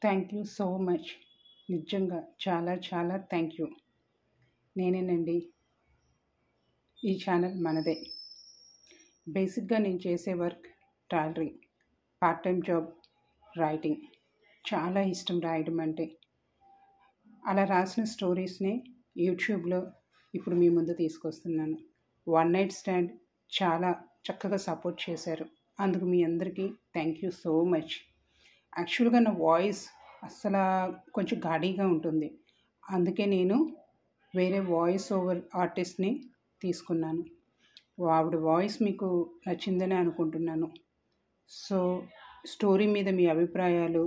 Thank you so much. నిజంగా చాలా చాలా థ్యాంక్ యూ. నేనేనండి. ఈ ఛానల్ మనదే. బేసిక్గా నేను చేసే work tailoring, part time job writing. చాలా ఇష్టం రాయడం అంటే. అలా రాసిన స్టోరీస్ని యూట్యూబ్లో ఇప్పుడు మీ ముందు తీసుకొస్తున్నాను. వన్ నైట్ స్టాండ్ చాలా చక్కగా సపోర్ట్ చేశారు. అందుకు మీ అందరికీ థ్యాంక్ యూ సో మచ్. యాక్చువల్గా నా వాయిస్ అస్సలు కొంచెం గాడీగా ఉంటుంది. అందుకే నేను వేరే వాయిస్ ఓవర్ ఆర్టిస్ట్ని తీసుకున్నాను. ఆవిడ వాయిస్ మీకు నచ్చిందని అనుకుంటున్నాను. సో స్టోరీ మీద మీ అభిప్రాయాలు,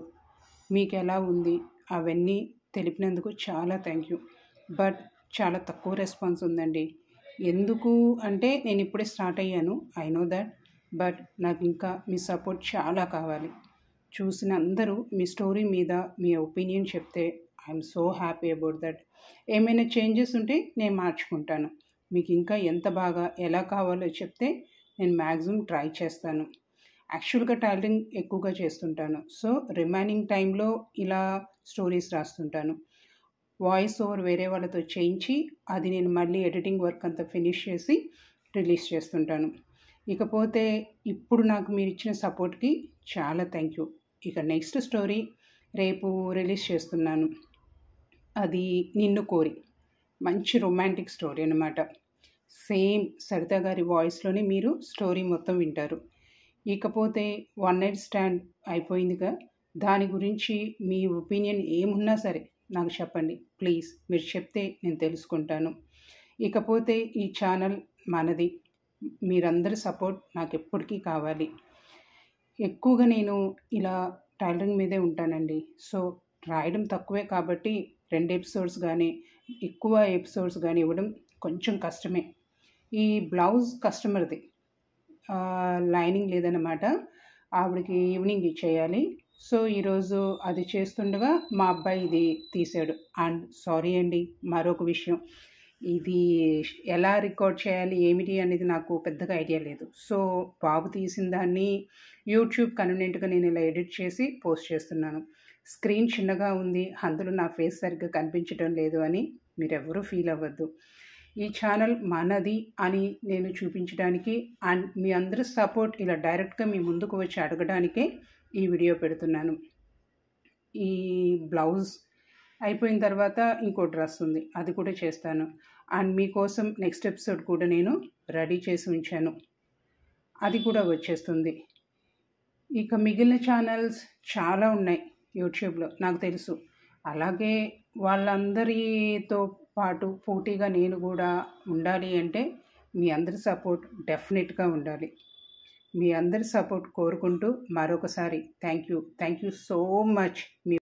మీకు ఎలా ఉంది అవన్నీ తెలిపినందుకు చాలా థ్యాంక్ యూ. బట్ చాలా తక్కువ రెస్పాన్స్ ఉందండి. ఎందుకు అంటే నేను ఇప్పుడే స్టార్ట్ అయ్యాను, ఐ నో దట్. బట్ నాకు ఇంకా మీ సపోర్ట్ చాలా కావాలి. చూసిన అందరూ మీ స్టోరీ మీద మీ ఒపీనియన్ చెప్తే I'm so happy about that. ఏమైనా చేంజెస్ ఉంటే నేను మార్చుకుంటాను. మీకు ఇంకా ఎంత బాగా ఎలా కావాలో చెప్తే నేను మ్యాక్సిమం ట్రై చేస్తాను. యాక్చువల్గా టైలరింగ్ ఎక్కువగా చేస్తుంటాను. సో రిమైనింగ్ టైంలో ఇలా స్టోరీస్ రాస్తుంటాను. వాయిస్ ఓవర్ వేరే వాళ్ళతో చేయించి అది నేను మళ్ళీ ఎడిటింగ్ వర్క్ అంతా ఫినిష్ చేసి రిలీజ్ చేస్తుంటాను. ఇకపోతే ఇప్పుడు నాకు మీరు ఇచ్చిన సపోర్ట్కి చాలా థ్యాంక్ యూ. ఇక నెక్స్ట్ స్టోరీ రేపు రిలీజ్ చేస్తున్నాను. అది నిన్ను కోరి. మంచి రొమాంటిక్ స్టోరీ అనమాట. సేమ్ సరిత గారి వాయిస్లోనే మీరు స్టోరీ మొత్తం వింటారు. ఇకపోతే వన్ నైట్ స్టాండ్ అయిపోయిందిగా, దాని గురించి మీ ఒపీనియన్ ఏమున్నా సరే నాకు చెప్పండి ప్లీజ్. మీరు చెప్తే నేను తెలుసుకుంటాను. ఇకపోతే ఈ ఛానల్ మనది. మీరందరి సపోర్ట్ నాకు ఎప్పటికీ కావాలి. ఎక్కువగా నేను ఇలా టైలరింగ్ మీదే ఉంటానండి. సో రాయడం తక్కువే కాబట్టి 2 ఎపిసోడ్స్ కానీ ఎక్కువ ఎపిసోడ్స్ కానీ ఇవ్వడం కొంచెం కష్టమే. ఈ బ్లౌజ్ కస్టమర్ది లైనింగ్ లేదన్నమాట. ఆవిడకి ఈవినింగ్ ఇచ్చేయాలి. సో ఈరోజు అది చేస్తుండగా మా అబ్బాయి ఇది తీసాడు. అండ్ సారీ అండి, మరొక విషయం, ఇది ఎలా రికార్డ్ చేయాలి ఏమిటి అనేది నాకు పెద్దగా ఐడియా లేదు. సో బాబు తీసిన దాన్ని యూట్యూబ్ కన్వీనియంట్గా నేను ఇలా ఎడిట్ చేసి పోస్ట్ చేస్తున్నాను. స్క్రీన్ చిన్నగా ఉంది, అందులో నా ఫేస్ సరిగ్గా కనిపించడం లేదు అని మీరెవరూ ఫీల్ అవ్వద్దు. ఈ ఛానల్ మనది అని నేను చూపించడానికి అండ్ మీ అందరి సపోర్ట్ ఇలా డైరెక్ట్గా మీ ముందుకు వచ్చి అడగడానికే ఈ వీడియో పెడుతున్నాను. ఈ బ్లౌజ్ అయిపోయిన తర్వాత ఇంకో డ్రెస్ ఉంది, అది కూడా చేస్తాను. అండ్ మీకోసం నెక్స్ట్ ఎపిసోడ్ కూడా నేను రెడీ చేసి ఉంచాను, అది కూడా వచ్చేస్తుంది. ఇక మిగిలిన ఛానల్స్ చాలా ఉన్నాయి యూట్యూబ్లో నాకు తెలుసు. అలాగే వాళ్ళందరితో పాటు పోటీగా నేను కూడా ఉండాలి అంటే మీ అందరి సపోర్ట్ డెఫినెట్గా ఉండాలి. మీ అందరి సపోర్ట్ కోరుకుంటూ మరొకసారి థ్యాంక్ యూ సో మచ్.